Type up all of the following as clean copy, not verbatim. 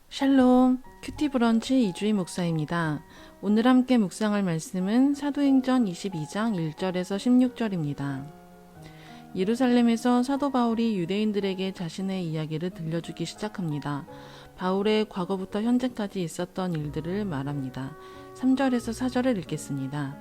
샬롬, 큐티 브런치 이주희 목사입니다. 오늘 함께 묵상할 말씀은 사도행전 22장 1절에서 16절입니다. 예루살렘에서 사도 바울이 유대인들에게 자신의 이야기를 들려주기 시작합니다. 바울의 과거부터 현재까지 있었던 일들을 말합니다. 3절에서 4절을 읽겠습니다.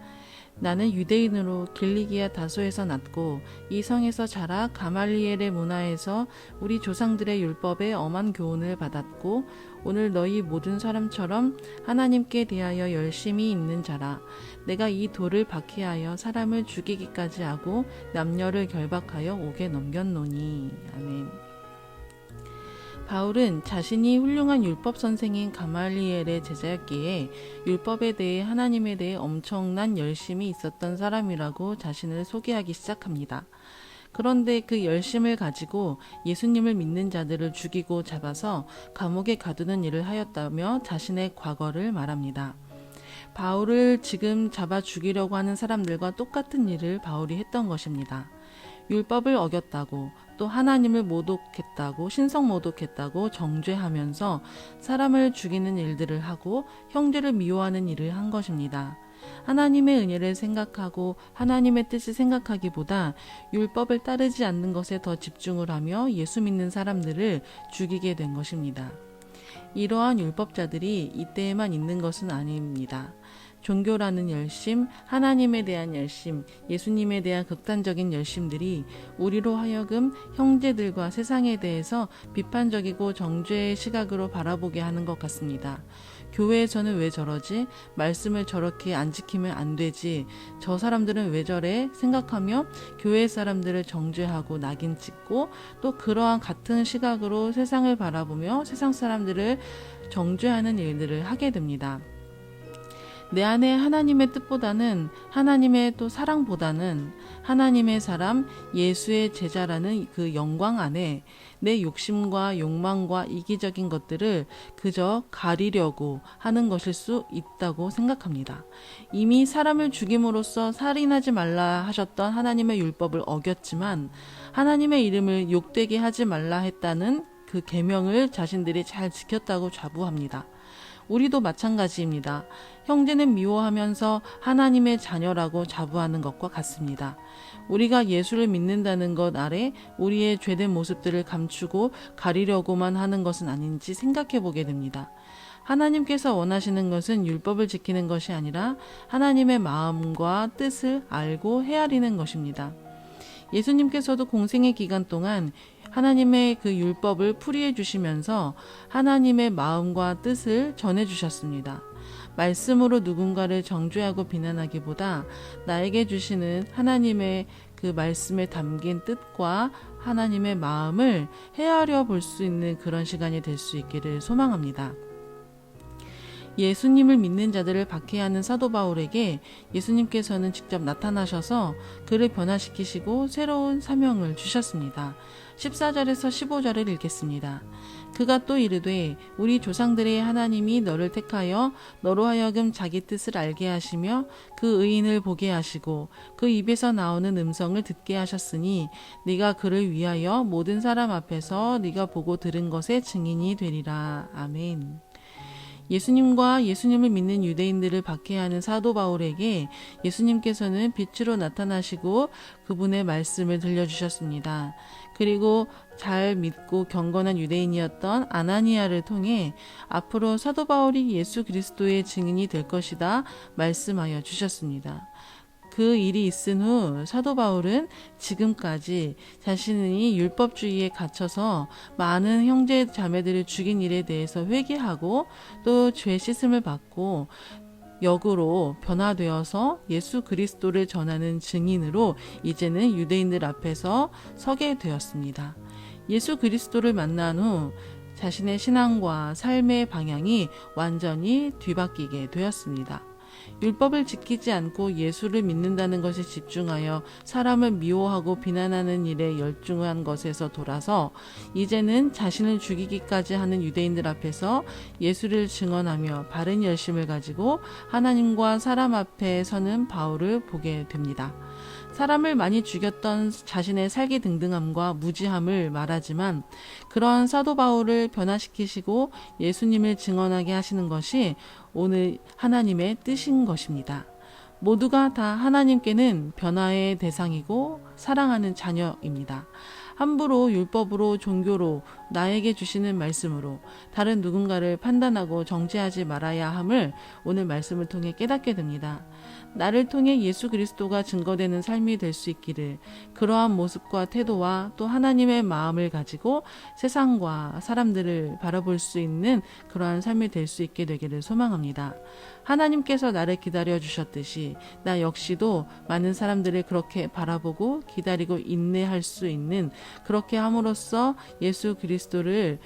나는 유대인으로 길리기아 다소에서 났고 이 성에서 자라 가말리엘의 문화에서 우리 조상들의 율법에 엄한 교훈을 받았고 오늘 너희 모든 사람처럼 하나님께 대하여 열심히 있는 자라. 내가 이 돌을 박해하여 사람을 죽이기까지 하고 남녀를 결박하여 옥에 넘겼노니. 아멘. 바울은 자신이 훌륭한 율법 선생인 가말리엘의 제자였기에 율법에 대해 하나님에 대해 엄청난 열심이 있었던 사람이라고 자신을 소개하기 시작합니다. 그런데 그 열심을 가지고 예수님을 믿는 자들을 죽이고 잡아서 감옥에 가두는 일을 하였다며 자신의 과거를 말합니다. 바울을 지금 잡아 죽이려고 하는 사람들과 똑같은 일을 바울이 했던 것입니다. 율법을 어겼다고 또 하나님을 모독했다고 신성 모독했다고 정죄하면서 사람을 죽이는 일들을 하고 형제를 미워하는 일을 한 것입니다. 하나님의 은혜를 생각하고 하나님의 뜻을 생각하기보다 율법을 따르지 않는 것에 더 집중을 하며 예수 믿는 사람들을 죽이게 된 것입니다. 이러한 율법자들이 이때에만 있는 것은 아닙니다. 종교라는 열심, 하나님에 대한 열심, 예수님에 대한 극단적인 열심들이 우리로 하여금 형제들과 세상에 대해서 비판적이고 정죄의 시각으로 바라보게 하는 것 같습니다. 교회에서는 왜 저러지? 말씀을 저렇게 안 지키면 안 되지. 저 사람들은 왜 저래? 생각하며 교회 사람들을 정죄하고 낙인 찍고 또 그러한 같은 시각으로 세상을 바라보며 세상 사람들을 정죄하는 일들을 하게 됩니다. 내 안에 하나님의 뜻보다는 하나님의 또 사랑보다는 하나님의 사람 예수의 제자라는 그 영광 안에 내 욕심과 욕망과 이기적인 것들을 그저 가리려고 하는 것일 수 있다고 생각합니다. 이미 사람을 죽임으로써 살인하지 말라 하셨던 하나님의 율법을 어겼지만 하나님의 이름을 욕되게 하지 말라 했다는 그 계명을 자신들이 잘 지켰다고 자부합니다. 우리도 마찬가지입니다. 형제는 미워하면서 하나님의 자녀라고 자부하는 것과 같습니다. 우리가 예수를 믿는다는 것 아래 우리의 죄된 모습들을 감추고 가리려고만 하는 것은 아닌지 생각해 보게 됩니다. 하나님께서 원하시는 것은 율법을 지키는 것이 아니라 하나님의 마음과 뜻을 알고 헤아리는 것입니다. 예수님께서도 공생의 기간 동안 하나님의 그 율법을 풀이해 주시면서 하나님의 마음과 뜻을 전해 주셨습니다. 말씀으로 누군가를 정죄하고 비난하기보다 나에게 주시는 하나님의 그 말씀에 담긴 뜻과 하나님의 마음을 헤아려 볼 수 있는 그런 시간이 될 수 있기를 소망합니다. 예수님을 믿는 자들을 박해하는 사도 바울에게 예수님께서는 직접 나타나셔서 그를 변화시키시고 새로운 사명을 주셨습니다. 14절에서 15절을 읽겠습니다. 그가 또 이르되 우리 조상들의 하나님이 너를 택하여 너로 하여금 자기 뜻을 알게 하시며 그 의인을 보게 하시고 그 입에서 나오는 음성을 듣게 하셨으니 네가 그를 위하여 모든 사람 앞에서 네가 보고 들은 것의 증인이 되리라. 아멘. 예수님과 예수님을 믿는 유대인들을 박해하는 사도 바울에게 예수님께서는 빛으로 나타나시고 그분의 말씀을 들려주셨습니다. 그리고 잘 믿고 경건한 유대인이었던 아나니아를 통해 앞으로 사도 바울이 예수 그리스도의 증인이 될 것이다 말씀하여 주셨습니다. 그 일이 있은 후 사도 바울은 지금까지 자신이 율법주의에 갇혀서 많은 형제 자매들을 죽인 일에 대해서 회개하고 또 죄 씻음을 받고 역으로 변화되어서 예수 그리스도를 전하는 증인으로 이제는 유대인들 앞에서 서게 되었습니다. 예수 그리스도를 만난 후 자신의 신앙과 삶의 방향이 완전히 뒤바뀌게 되었습니다. 율법을 지키지 않고 예수를 믿는다는 것에 집중하여 사람을 미워하고 비난하는 일에 열중한 것에서 돌아서 이제는 자신을 죽이기까지 하는 유대인들 앞에서 예수를 증언하며 바른 열심을 가지고 하나님과 사람 앞에 서는 바울을 보게 됩니다. 사람을 많이 죽였던 자신의 살기등등함과 무지함을 말하지만 그러한 사도 바울을 변화시키시고 예수님을 증언하게 하시는 것이 오늘 하나님의 뜻인 것입니다. 모두가 다 하나님께는 변화의 대상이고 사랑하는 자녀입니다. 함부로 율법으로 종교로 나에게 주시는 말씀으로 다른 누군가를 판단하고 정죄하지 말아야 함을 오늘 말씀을 통해 깨닫게 됩니다. 나를 통해 예수 그리스도가 증거되는 삶이 될 수 있기를, 그러한 모습과 태도와 또 하나님의 마음을 가지고 세상과 사람들을 바라볼 수 있는 그러한 삶이 될 수 있게 되기를 소망합니다. 하나님께서 나를 기다려 주셨듯이 나 역시도 많은 사람들을 그렇게 바라보고 기다리고 인내할 수 있는, 그렇게 함으로써 예수 그리스도를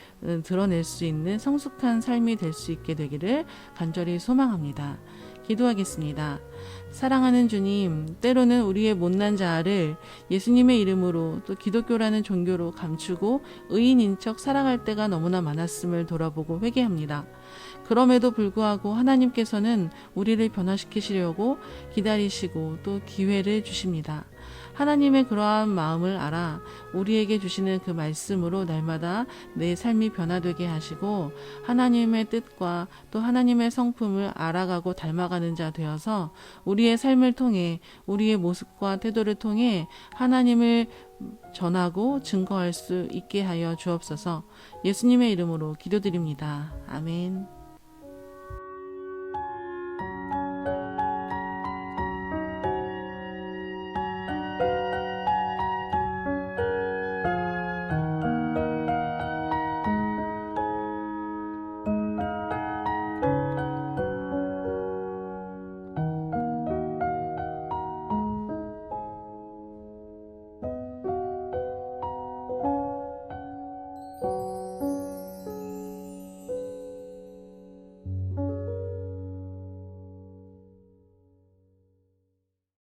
드러낼 수 있는 성숙한 삶이 될 수 있게 되기를 간절히 소망합니다. 기도하겠습니다. 사랑하는 주님, 때로는 우리의 못난 자아를 예수님의 이름으로 또 기독교라는 종교로 감추고 의인인 척 살아갈 때가 너무나 많았음을 돌아보고 회개합니다. 그럼에도 불구하고 하나님께서는 우리를 변화시키시려고 기다리시고 또 기회를 주십니다. 하나님의 그러한 마음을 알아 우리에게 주시는 그 말씀으로 날마다 내 삶이 변화되게 하시고 하나님의 뜻과 또 하나님의 성품을 알아가고 닮아가는 자 되어서 우리의 삶을 통해, 우리의 모습과 태도를 통해 하나님을 전하고 증거할 수 있게 하여 주옵소서. 예수님의 이름으로 기도드립니다. 아멘.